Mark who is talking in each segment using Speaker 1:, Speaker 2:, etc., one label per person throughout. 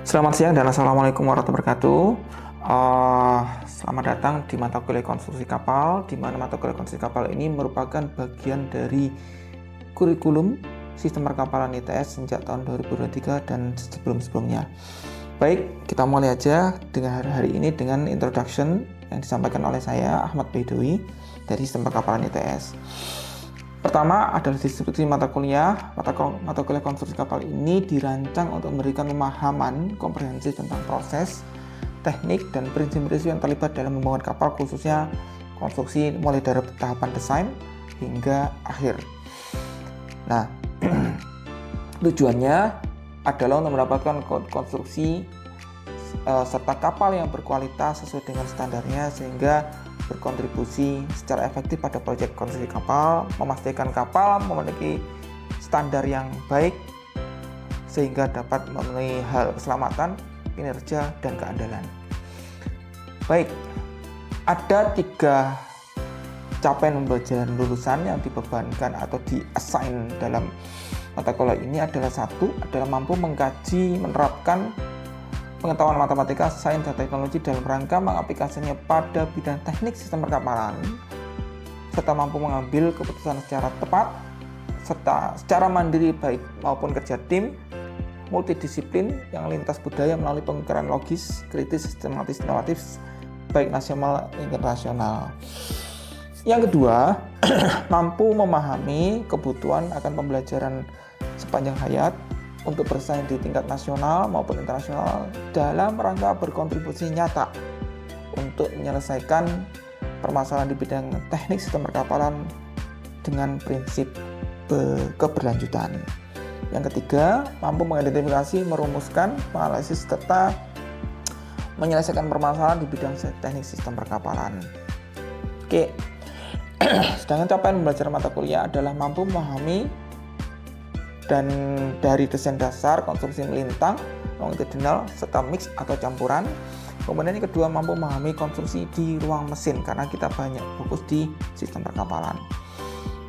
Speaker 1: Selamat siang dan Assalamualaikum warahmatullahi wabarakatuh. Selamat datang di mata kuliah konstruksi kapal, di mana mata kuliah konstruksi kapal ini merupakan bagian dari kurikulum sistem perkapalan ITS sejak tahun 2023 dan sebelum-sebelumnya. Baik, kita mulai aja dengan hari ini dengan introduction yang disampaikan oleh saya, Ahmad Baidowi, dari sistem perkapalan ITS. Pertama adalah deskripsi mata kuliah. Mata kuliah konstruksi kapal ini dirancang untuk memberikan pemahaman komprehensif tentang proses, teknik, dan prinsip-prinsip yang terlibat dalam membangun kapal, khususnya konstruksi mulai dari tahapan desain hingga akhir. Nah, tujuannya adalah untuk mendapatkan konstruksi serta kapal yang berkualitas sesuai dengan standarnya, sehingga berkontribusi secara efektif pada proyek konstruksi kapal, memastikan kapal memiliki standar yang baik sehingga dapat memenuhi hal keselamatan, kinerja, dan keandalan. Baik, ada 3 capaian pembelajaran lulusan yang dibebankan atau di-assign dalam mata kuliah ini adalah: 1 adalah mampu mengkaji, menerapkan pengetahuan matematika, sains, dan teknologi dalam rangka mengaplikasikannya pada bidang teknik sistem perkapalan, serta mampu mengambil keputusan secara tepat, serta secara mandiri baik maupun kerja tim, multidisiplin yang lintas budaya melalui pemikiran logis, kritis, sistematis, inovatif, baik nasional dan internasional. Yang kedua, mampu memahami kebutuhan akan pembelajaran sepanjang hayat untuk bersaing di tingkat nasional maupun internasional dalam rangka berkontribusi nyata untuk menyelesaikan permasalahan di bidang teknik sistem perkapalan dengan prinsip keberlanjutan. Yang ketiga, mampu mengidentifikasi, merumuskan, menganalisis, serta menyelesaikan permasalahan di bidang teknik sistem perkapalan. Oke. Sedangkan capaian pembelajaran mata kuliah adalah mampu memahami dan dari desain dasar, konstruksi melintang, longitudinal, serta mix atau campuran. Kemudian yang kedua, mampu memahami konstruksi di ruang mesin, karena kita banyak fokus di sistem perkapalan.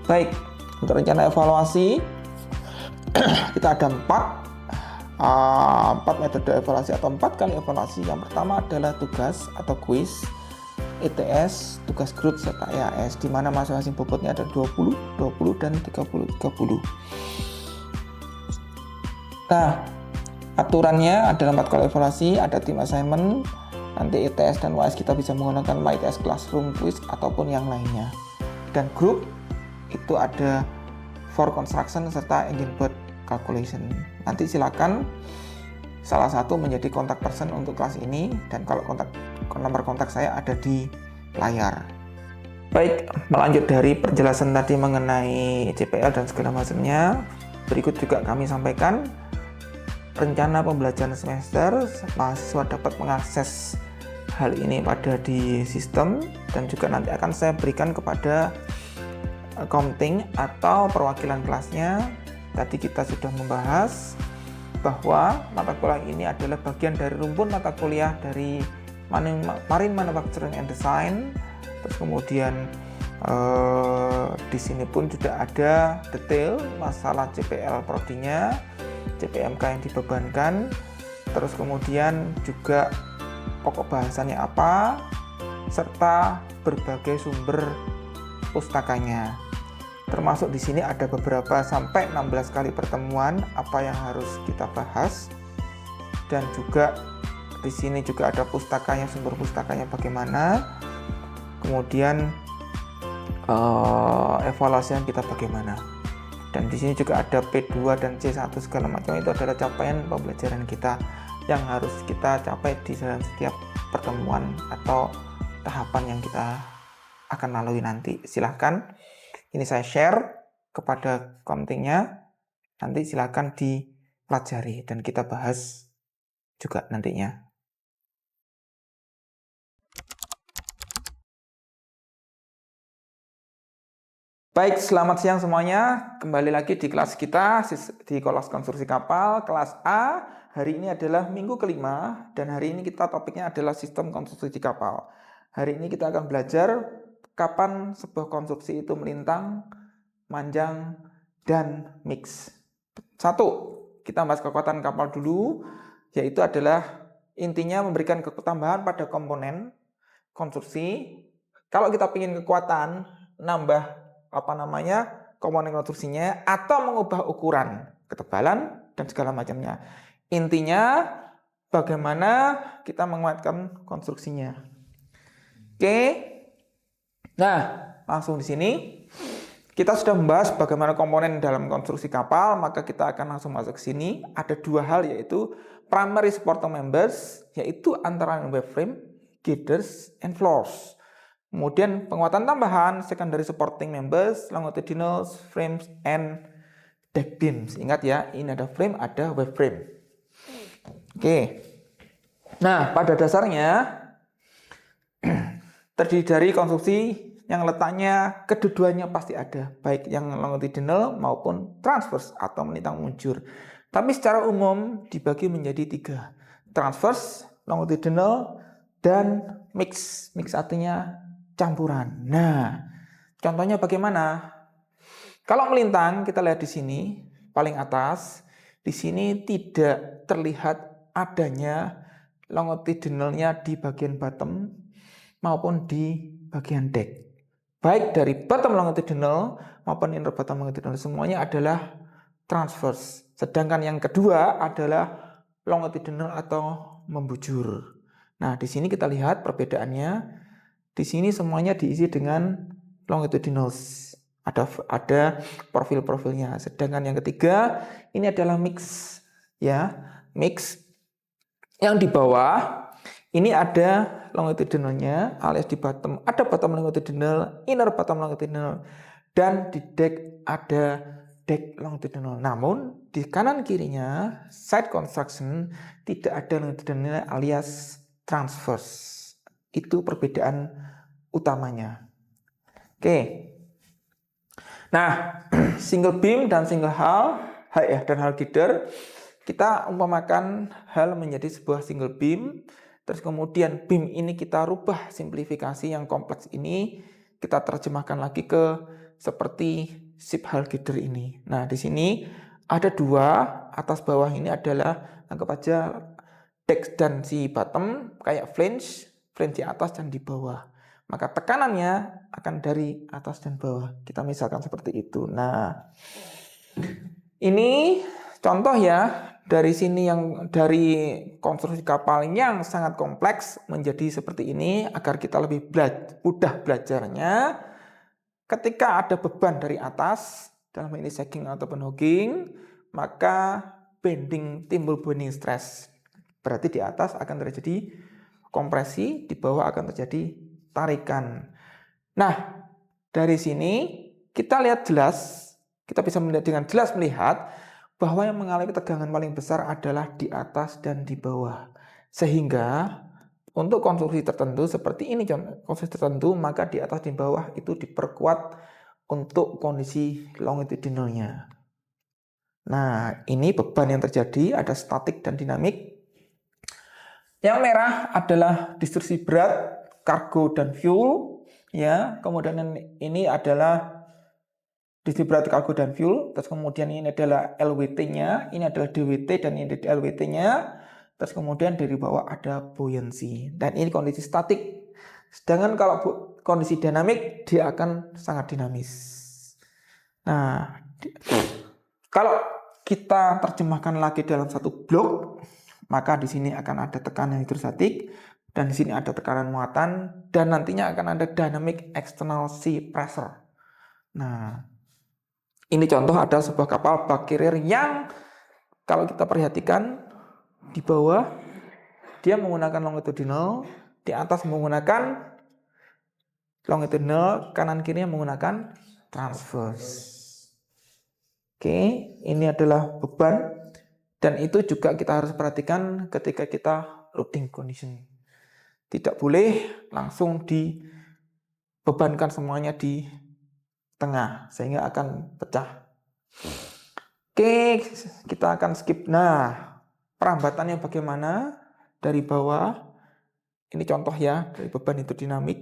Speaker 1: Baik, untuk rencana evaluasi kita ada 4 metode evaluasi atau 4 kali evaluasi. Yang pertama adalah tugas atau quiz, ETS, tugas grup, serta EAS, di mana masing-masing bobotnya ada 20, 20, dan 30. Nah, aturannya adalah 4 kali evaluasi, ada tim assignment, nanti ETS dan UAS kita bisa menggunakan MyITS Classroom Quiz ataupun yang lainnya. Dan grup itu ada for construction serta engine build calculation. Nanti silakan salah satu menjadi kontak person untuk kelas ini, dan kalau nomor kontak saya ada di layar. Baik, melanjut dari penjelasan tadi mengenai CPL dan segala macamnya, berikut juga kami sampaikan rencana pembelajaran semester. Mahasiswa dapat mengakses hal ini pada di sistem, dan juga nanti akan saya berikan kepada accounting atau perwakilan kelasnya. Tadi kita sudah membahas bahwa mata kuliah ini adalah bagian dari rumpun mata kuliah dari Marine Manufacturing and Design. Terus kemudian di sini pun sudah ada detail masalah CPL prodinya, CPMK yang dibebankan, terus kemudian juga pokok bahasannya apa, serta berbagai sumber pustakanya. Termasuk di sini ada beberapa sampai 16 kali pertemuan apa yang harus kita bahas, dan juga di sini juga ada pustakanya, sumber pustakanya bagaimana, kemudian evaluasi yang kita bagaimana. Dan di sini juga ada P2 dan C1 segala macam. Itu adalah capaian pembelajaran kita yang harus kita capai di dalam setiap pertemuan atau tahapan yang kita akan lalui nanti. Silahkan, ini saya share kepada accounting-nya, nanti silahkan dipelajari dan kita bahas juga nantinya. Baik, selamat siang semuanya. Kembali lagi di kelas kita, di kelas konstruksi kapal, kelas A. Hari ini adalah minggu kelima, dan hari ini kita topiknya adalah sistem konstruksi kapal. Hari ini kita akan belajar kapan sebuah konstruksi itu melintang, manjang, dan mix. 1, kita bahas kekuatan kapal dulu. yaitu adalah intinya memberikan ketambahan pada komponen konstruksi. Kalau kita ingin kekuatan, nambah komponen konstruksinya atau mengubah ukuran, ketebalan dan segala macamnya. Intinya bagaimana kita menguatkan konstruksinya. Oke. Nah, langsung di sini kita sudah membahas bagaimana komponen dalam konstruksi kapal, maka kita akan langsung masuk ke sini. Ada dua hal, yaitu primary supporting members, yaitu antara lain frame, girders, and floors. Kemudian penguatan tambahan secondary supporting members, longitudinal frames, and deck beams. Ingat ya, ini ada frame, ada web frame. Oke. Nah, pada dasarnya terdiri dari konstruksi yang letaknya kedua-duanya pasti ada, baik yang longitudinal maupun transverse atau melintang munjur. Tapi secara umum dibagi menjadi 3, transverse, longitudinal, dan mix. Mix artinya campuran. Nah, contohnya bagaimana? Kalau melintang, kita lihat di sini paling atas. Di sini tidak terlihat adanya longitudinalnya di bagian bottom maupun di bagian deck. Baik dari bottom longitudinal maupun inner bottom longitudinal, semuanya adalah transverse. Sedangkan yang kedua adalah longitudinal atau membujur. Nah, di sini kita lihat perbedaannya. Di sini semuanya diisi dengan longitudinals. Ada profil-profilnya. Sedangkan yang ketiga ini adalah mix, ya, mix. Yang di bawah ini ada longitudinalnya, alias di bottom ada bottom longitudinal, inner bottom longitudinal, dan di deck ada deck longitudinal. Namun di kanan kirinya side construction tidak ada longitudinal alias transverse. Itu perbedaan utamanya. Oke. Nah, single beam dan single hull, dan hull girder, kita umpamakan hull menjadi sebuah single beam. Terus kemudian beam ini kita rubah simplifikasi yang kompleks ini, kita terjemahkan lagi ke seperti ship hull girder ini. Nah, di sini ada 2, atas bawah ini adalah anggap aja deck dan si bottom kayak flange di atas dan di bawah. Maka tekanannya akan dari atas dan bawah. Kita misalkan seperti itu. Nah, ini contoh ya. Dari sini yang dari konstruksi kapal yang sangat kompleks menjadi seperti ini agar kita lebih mudah belajarnya. Ketika ada beban dari atas, dalam ini sagging ataupun hogging, maka timbul bending stress. Berarti di atas akan terjadi kompresi, di bawah akan terjadi tarikan. Nah, dari sini kita lihat jelas, kita bisa melihat dengan jelas melihat bahwa yang mengalami tegangan paling besar adalah di atas dan di bawah. Sehingga untuk konstruksi tertentu seperti ini, konstruksi tertentu, maka di atas dan di bawah itu diperkuat untuk kondisi longitudinalnya. Nah, ini beban yang terjadi, ada statik dan dinamik. Yang merah adalah distribusi berat, kargo dan fuel, ya. Kemudian ini adalah distribusi berat, kargo dan fuel. Terus kemudian ini adalah LWT-nya, ini adalah DWT dan ini LWT-nya. Terus kemudian dari bawah ada buoyancy. Dan ini kondisi statik. Sedangkan kalau kondisi dinamik dia akan sangat dinamis. Nah, kalau kita terjemahkan lagi dalam satu blok, maka di sini akan ada tekanan hidrostatik dan di sini ada tekanan muatan dan nantinya akan ada dynamic external sea pressure. Nah, ini contoh ada sebuah kapal bug carrier yang kalau kita perhatikan di bawah dia menggunakan longitudinal, di atas menggunakan longitudinal, kanan kirinya menggunakan transverse. Oke, ini adalah beban dan itu juga kita harus perhatikan ketika kita loading condition. Tidak boleh langsung dibebankan semuanya di tengah sehingga akan pecah. Oke, kita akan skip. Nah, perambatannya bagaimana? Dari bawah, ini contoh ya, dari beban hidrodinamik,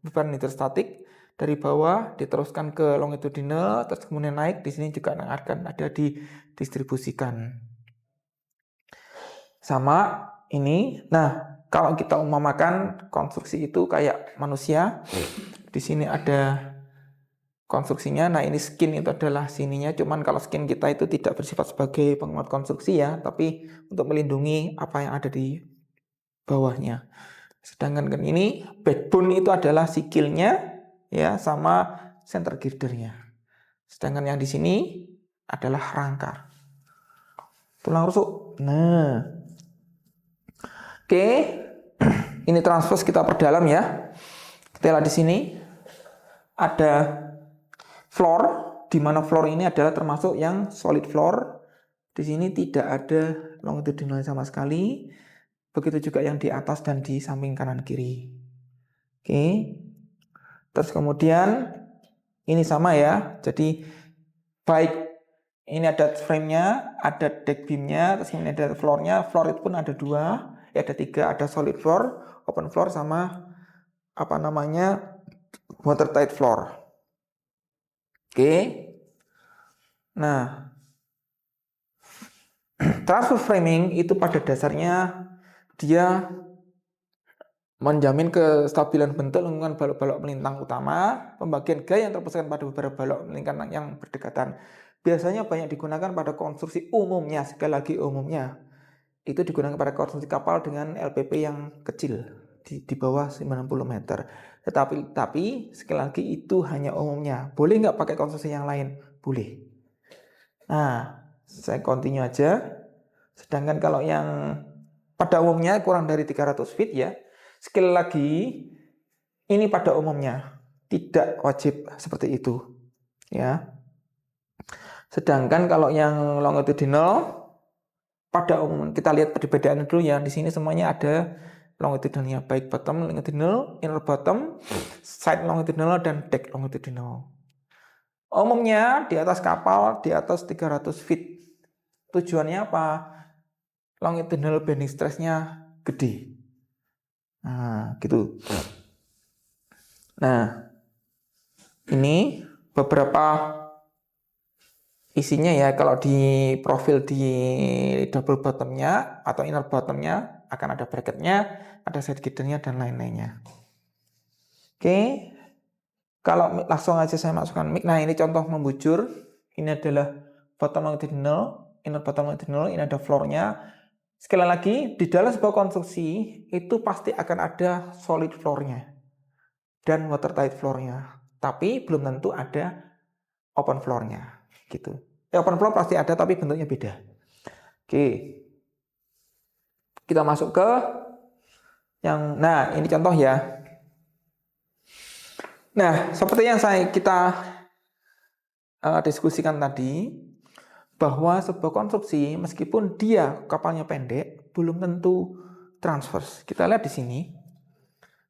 Speaker 1: beban hidrostatik, dari bawah diteruskan ke longitudinal, terus kemudian naik, di sini juga akan ada didistribusikan. sama ini. Nah, kalau kita umpamakan konstruksi itu kayak manusia, di sini ada konstruksinya. Nah, ini skin itu adalah sininya. Cuman kalau skin kita itu tidak bersifat sebagai penguat konstruksi ya, tapi untuk melindungi apa yang ada di bawahnya. Sedangkan kan ini backbone itu adalah sikilnya ya sama center girdernya. Sedangkan yang di sini adalah rangka. Tulang rusuk. Nah. Oke. Ini transverse kita perdalam ya. Kita lihat di sini ada floor, di mana floor ini adalah termasuk yang solid floor. Di sini tidak ada longitudinal sama sekali. Begitu juga yang di atas dan di samping kanan kiri. Oke. Terus kemudian ini sama ya. Jadi baik ini ada frame-nya, ada deck beam-nya, terus ini ada floor-nya. Floor itu pun ada dua, ya ada tiga, ada solid floor, open floor sama apa namanya watertight floor. Oke. Nah, transverse framing itu pada dasarnya dia menjamin kestabilan bentuk lingkungan balok-balok melintang utama, pembagian gaya yang terpusatkan pada beberapa balok melintang yang berdekatan. Biasanya banyak digunakan pada konstruksi umumnya, sekali lagi umumnya. Itu digunakan pada konstruksi kapal dengan LPP yang kecil, di bawah 90 meter. Tapi sekali lagi itu hanya umumnya. Boleh nggak pakai konstruksi yang lain? Boleh. Nah, saya continue aja. Sedangkan kalau yang pada umumnya kurang dari 300 feet ya, sekali lagi ini pada umumnya tidak wajib seperti itu ya. Sedangkan kalau yang longitudinal pada umum kita lihat perbedaannya dulu ya. Di sini semuanya ada longitudinalnya, baik bottom longitudinal, inner bottom, side longitudinal dan deck longitudinal. Umumnya di atas kapal di atas 300 feet. Tujuannya apa? Longitudinal bending stress-nya gede. Nah, gitu. Nah, ini beberapa isinya ya. Kalau di profil di double bottomnya atau inner bottomnya akan ada bracketnya, ada side girdernya dan lain-lainnya. Oke. Kalau langsung aja saya masukkan mic. Nah, ini contoh membujur. Ini adalah bottom longitudinal, inner bottom longitudinal, ini ada floor-nya. Sekali lagi, di dalam sebuah konstruksi itu pasti akan ada solid floor-nya dan watertight floor-nya. Tapi belum tentu ada open floor-nya, gitu. Open floor pasti ada, tapi bentuknya beda. Oke, kita masuk ke yang, nah ini contoh ya. Nah, seperti yang kita diskusikan tadi, bahwa sebuah konstruksi meskipun dia kapalnya pendek, belum tentu transverse. Kita lihat di sini,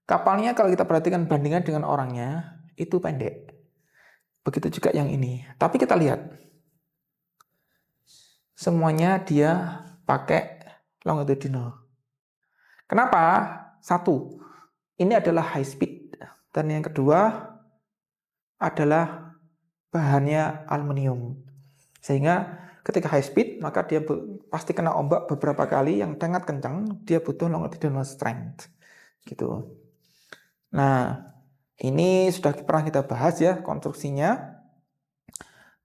Speaker 1: kapalnya kalau kita perhatikan bandingan dengan orangnya, itu pendek. Begitu juga yang ini. Tapi kita lihat, semuanya dia pakai longitudinal. Kenapa? Satu, ini adalah high speed. Dan yang kedua adalah bahannya aluminium. Sehingga ketika high speed, maka dia pasti kena ombak beberapa kali yang sangat kencang, dia butuh longitudinal strength. Gitu. Nah, ini sudah pernah kita bahas ya konstruksinya.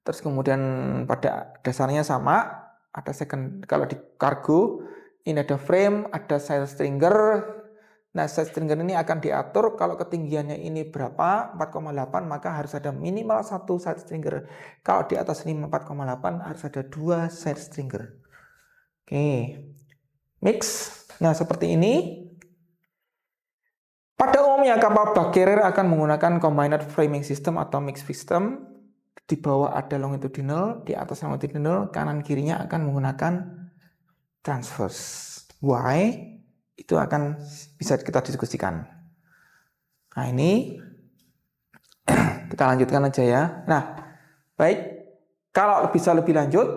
Speaker 1: Terus kemudian pada dasarnya sama, ada second, kalau di kargo ini ada frame, ada side stringer. Nah, side stringer ini akan diatur kalau ketinggiannya ini berapa, 4,8, maka harus ada minimal satu side stringer. Kalau di atas 4,8 harus ada 2 side stringer. Oke. Mix. Nah, seperti ini. Pada umumnya kapal bug carrier akan menggunakan combined framing system atau mix system. Di bawah ada longitudinal, di atas longitudinal, kanan kirinya akan menggunakan transverse. Why? Itu akan bisa kita diskusikan. Nah, ini kita lanjutkan aja ya. Nah, baik. Kalau bisa lebih lanjut,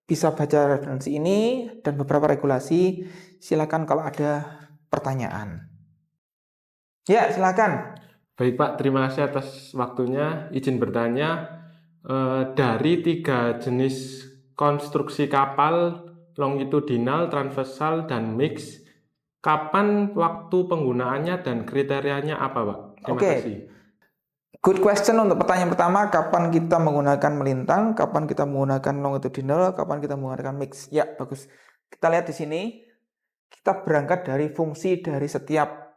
Speaker 1: bisa baca referensi ini dan beberapa regulasi. Silakan kalau ada pertanyaan. Ya, silakan.
Speaker 2: Baik Pak, terima kasih atas waktunya. Izin bertanya, dari 3 jenis konstruksi kapal longitudinal, transversal, dan mix. Kapan waktu penggunaannya dan kriterianya apa, Pak? Terima
Speaker 1: Oke.
Speaker 2: kasih.
Speaker 1: Good question untuk pertanyaan pertama, kapan kita menggunakan melintang, kapan kita menggunakan longitudinal, kapan kita menggunakan mix. Ya, bagus. Kita lihat di sini, kita berangkat dari fungsi dari setiap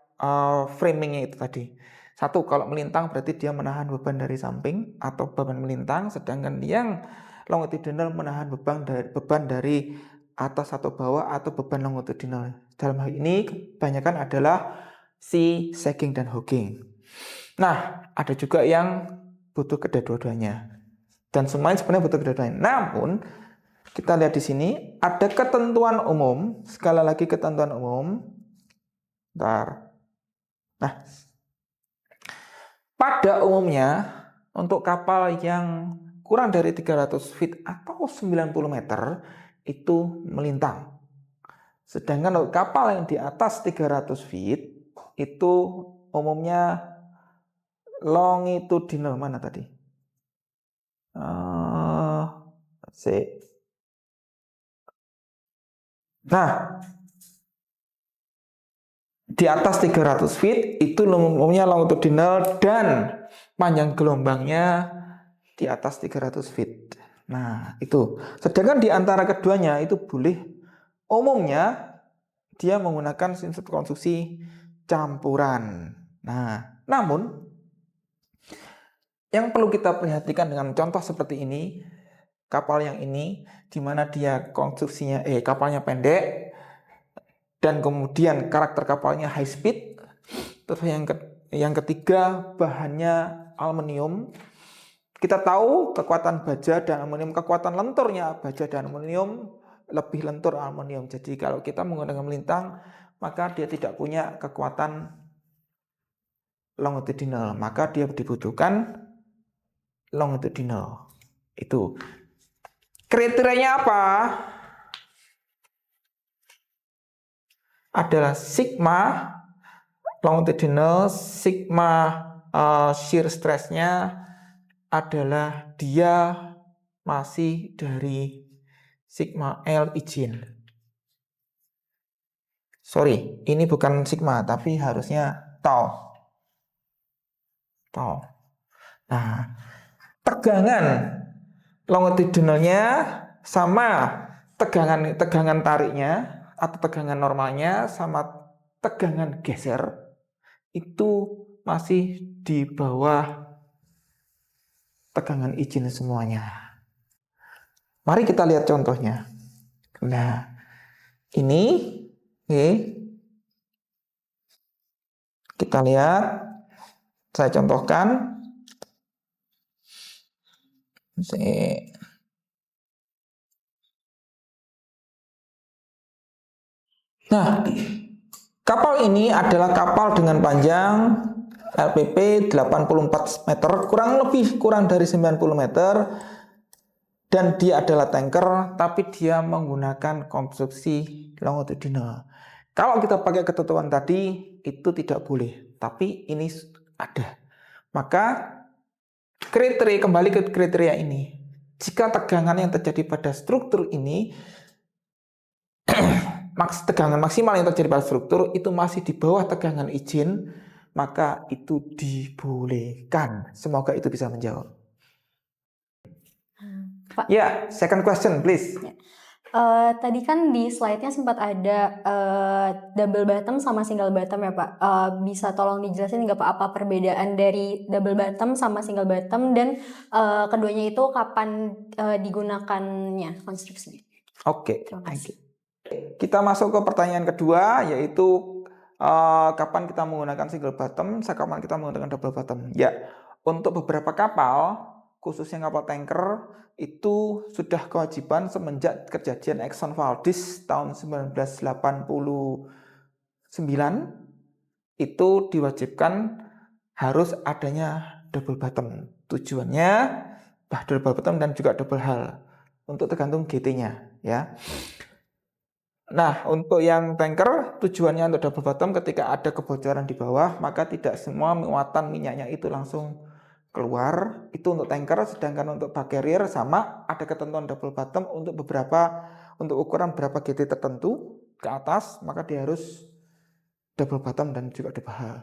Speaker 1: framingnya itu tadi. Satu, kalau melintang berarti dia menahan beban dari samping atau beban melintang, sedangkan yang longitudinal menahan beban dari atas atau bawah atau beban longitudinal. Dalam hal ini kebanyakan adalah si sagging dan hogging. Nah, ada juga yang butuh kedua-duanya. Dan semuanya sebenarnya butuh kedua-duanya. Namun, kita lihat di sini ada ketentuan umum. Sekali lagi ketentuan umum. Bentar. Nah, pada umumnya untuk kapal yang kurang dari 300 feet atau 90 meter itu melintang. Sedangkan untuk kapal yang di atas 300 feet itu umumnya longitudinal. Mana tadi? Nah, di atas 300 feet itu umumnya longitudinal dan panjang gelombangnya di atas 300 feet. Nah, itu. Sedangkan di antara keduanya itu boleh umumnya dia menggunakan sistem konstruksi campuran. Nah, namun yang perlu kita perhatikan dengan contoh seperti ini, kapal yang ini di mana dia konstruksinya kapalnya pendek dan kemudian karakter kapalnya high speed. Terus yang ketiga bahannya aluminium. Kita tahu kekuatan baja dan aluminium, kekuatan lenturnya baja dan aluminium lebih lentur aluminium. Jadi kalau kita menggunakan melintang, maka dia tidak punya kekuatan longitudinal, maka dia dibutuhkan longitudinal. Itu. Kriterianya apa? Adalah sigma longitudinal, sigma shear stress-nya adalah dia masih dari sigma L izin. Sorry, ini bukan sigma, tapi harusnya tau. Nah, tegangan longitudinalnya sama tegangan tariknya atau tegangan normalnya sama tegangan geser itu masih di bawah tegangan izin semuanya. Mari kita lihat contohnya. Nah, ini kita lihat, saya contohkan. Nah, kapal ini adalah kapal dengan panjang LPP 84 meter, kurang dari 90 meter, dan dia adalah tanker, tapi dia menggunakan konstruksi longitudinal. Kalau kita pakai ketentuan tadi, itu tidak boleh, tapi ini ada. Maka kembali ke kriteria ini. Jika tegangan yang terjadi pada struktur ini tegangan maksimal yang terjadi pada struktur itu masih di bawah tegangan izin, maka itu dibolehkan. Semoga itu bisa menjawab.
Speaker 3: Pak.
Speaker 1: Ya, second question please.
Speaker 3: Tadi kan di slide-nya sempat ada double bottom sama single bottom ya Pak. Bisa tolong dijelasin nggak Pak apa perbedaan dari double bottom sama single bottom dan keduanya itu kapan digunakannya konstruksinya?
Speaker 1: Oke.
Speaker 3: Terima kasih.
Speaker 1: Kita masuk ke pertanyaan kedua, yaitu kapan kita menggunakan single bottom, kapan kita menggunakan double bottom. Ya, untuk beberapa kapal, khususnya kapal tanker, itu sudah kewajiban semenjak kejadian Exxon Valdez tahun 1989, itu diwajibkan harus adanya double bottom. Tujuannya double bottom dan juga double hull untuk tergantung GT-nya, ya. Nah, untuk yang tanker tujuannya untuk double bottom, ketika ada kebocoran di bawah, maka tidak semua muatan minyaknya itu langsung keluar. Itu untuk tanker, sedangkan untuk bulk carrier sama ada ketentuan double bottom untuk beberapa untuk ukuran berapa GT tertentu ke atas, maka dia harus double bottom dan juga double hull.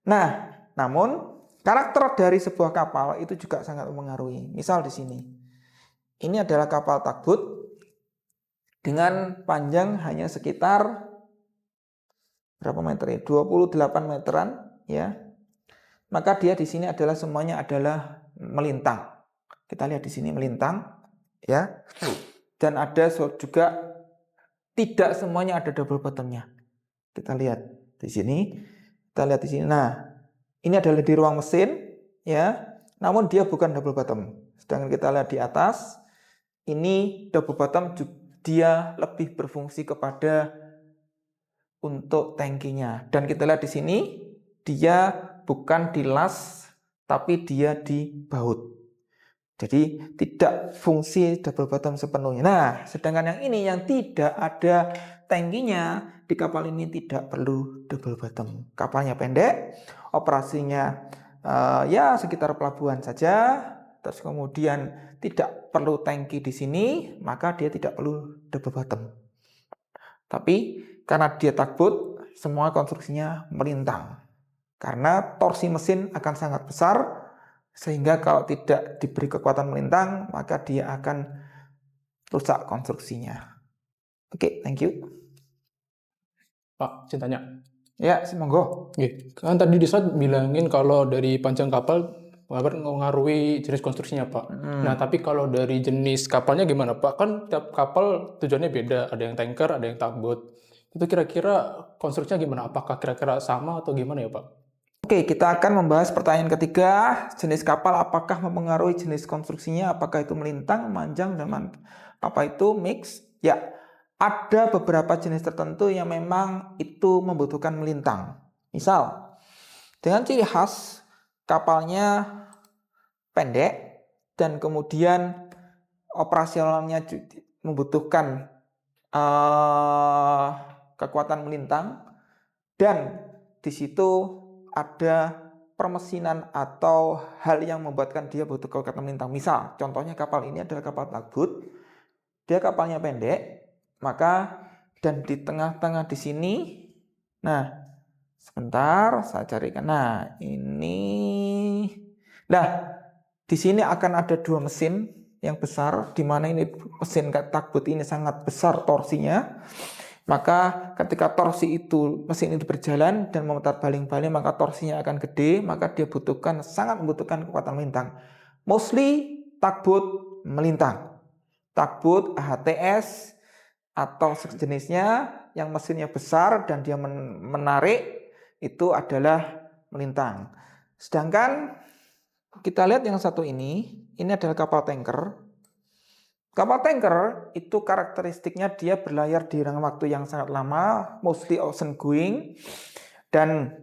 Speaker 1: Nah, namun karakter dari sebuah kapal itu juga sangat mempengaruhi. Misal di sini, ini adalah kapal tugboat dengan panjang hanya sekitar berapa meter ya? 28 meteran ya. Maka dia di sini adalah semuanya adalah melintang. Kita lihat di sini melintang ya. Dan ada juga tidak semuanya ada double bottomnya. Kita lihat di sini. Kita lihat di sini. Nah, ini adalah di ruang mesin ya. Namun dia bukan double bottom. Sedangkan kita lihat di atas, ini double bottom, dia lebih berfungsi kepada untuk tangkinya. Dan kita lihat di sini, dia bukan di las, tapi dia di baut. Jadi tidak fungsi double bottom sepenuhnya. Nah, sedangkan yang ini yang tidak ada tangkinya, di kapal ini tidak perlu double bottom. Kapalnya pendek, operasinya ya sekitar pelabuhan saja. Terus kemudian tidak perlu tangki di sini, maka dia tidak perlu double bottom. Tapi karena dia tugboat, semua konstruksinya melintang. Karena torsi mesin akan sangat besar, sehingga kalau tidak diberi kekuatan melintang, maka dia akan rusak konstruksinya. Oke, thank you.
Speaker 4: Pak, saya tanya.
Speaker 1: Ya, monggo.
Speaker 4: Kan tadi di saat bilangin kalau dari panjang kapal mengaruhi jenis konstruksinya, Pak. Nah, tapi kalau dari jenis kapalnya gimana, Pak? Kan tiap kapal tujuannya beda. Ada yang tanker, ada yang tugboat. Itu kira-kira konstruksinya gimana? Apakah kira-kira sama atau gimana ya, Pak?
Speaker 1: Oke, kita akan membahas pertanyaan ketiga. Jenis kapal apakah mempengaruhi jenis konstruksinya? Apakah itu melintang, memanjang, dan apa itu mix? Ya, ada beberapa jenis tertentu yang memang itu membutuhkan melintang. Misal, dengan ciri khas kapalnya pendek dan kemudian operasionalnya membutuhkan kekuatan melintang, dan di situ ada permesinan atau hal yang membuatkan dia butuh kekuatan melintang. Misal, contohnya kapal ini adalah kapal tugboat, dia kapalnya pendek, maka dan di tengah-tengah di sini, nah sebentar saya carikan. Nah ini, nah di sini akan ada dua mesin yang besar, di mana ini mesin tugboat ini sangat besar torsinya. Maka ketika torsi itu, mesin itu berjalan dan memutar baling-baling, maka torsinya akan gede, maka dia sangat membutuhkan kekuatan melintang. Mostly tugboat melintang. Tugboat, AHTS, atau sejenisnya yang mesinnya besar dan dia menarik, itu adalah melintang. Sedangkan kita lihat yang satu ini adalah kapal tanker. Kapal tanker itu karakteristiknya dia berlayar di rentang waktu yang sangat lama, mostly ocean going, dan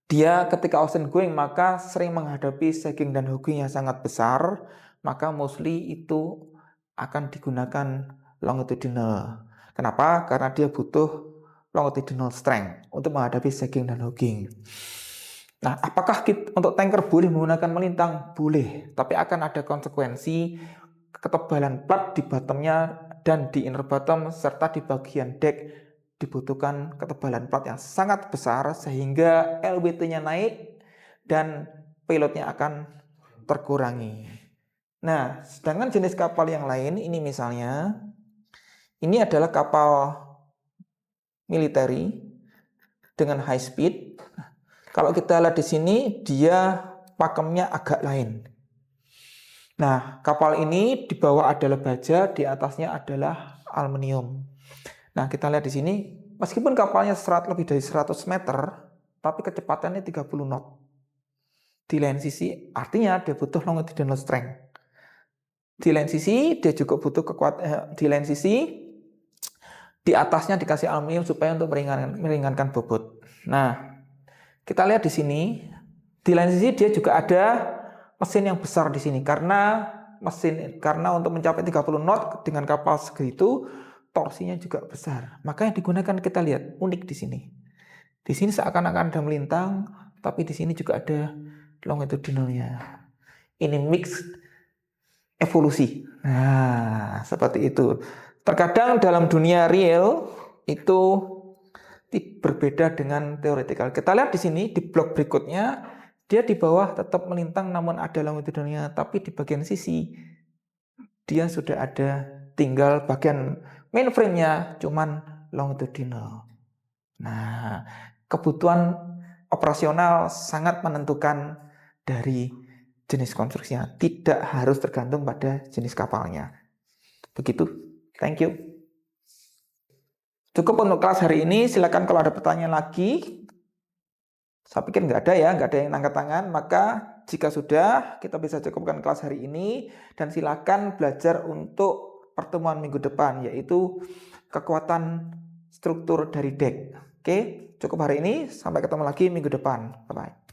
Speaker 1: dia ketika ocean going maka sering menghadapi sagging dan hogging yang sangat besar, maka mostly itu akan digunakan longitudinal. Kenapa? Karena dia butuh longitudinal strength untuk menghadapi sagging dan hogging. Nah, apakah untuk tanker boleh menggunakan melintang? Boleh, tapi akan ada konsekuensi ketebalan plat di bottomnya dan di inner bottom serta di bagian deck dibutuhkan ketebalan plat yang sangat besar sehingga LWT-nya naik dan payload-nya akan terkurangi. Nah, sedangkan jenis kapal yang lain ini misalnya ini adalah kapal military dengan high speed. Kalau kita lihat di sini dia pakemnya agak lain. Nah, kapal ini di bawah adalah baja, di atasnya adalah aluminium. Nah, kita lihat di sini, meskipun kapalnya lebih dari 100 meter, tapi kecepatannya 30 knot. Di lain sisi, artinya dia butuh longitudinal strength. Di lain sisi, dia juga butuh kekuatan. Di lain sisi, di atasnya dikasih aluminium supaya untuk meringankan bobot. Nah, kita lihat di sini, di lain sisi dia juga ada mesin yang besar di sini karena untuk mencapai 30 knot dengan kapal segitu torsinya juga besar. Maka yang digunakan kita lihat unik di sini. Di sini seakan-akan ada melintang, tapi di sini juga ada longitudinalnya. Ini mix evolusi. Nah, seperti itu. Terkadang dalam dunia real itu berbeda dengan teoretikal. Kita lihat di sini di blok berikutnya, dia di bawah tetap melintang namun ada longitudinalnya, tapi di bagian sisi dia sudah ada, tinggal bagian mainframe-nya cuman longitudinal. Nah, kebutuhan operasional sangat menentukan dari jenis konstruksinya, tidak harus tergantung pada jenis kapalnya. Begitu. Thank you. Cukup untuk kelas hari ini. Silakan kalau ada pertanyaan lagi. Saya pikir nggak ada yang angkat tangan. Maka jika sudah, kita bisa cukupkan kelas hari ini. Dan silakan belajar untuk pertemuan minggu depan, yaitu kekuatan struktur dari dek. Oke, cukup hari ini. Sampai ketemu lagi minggu depan. Bye-bye.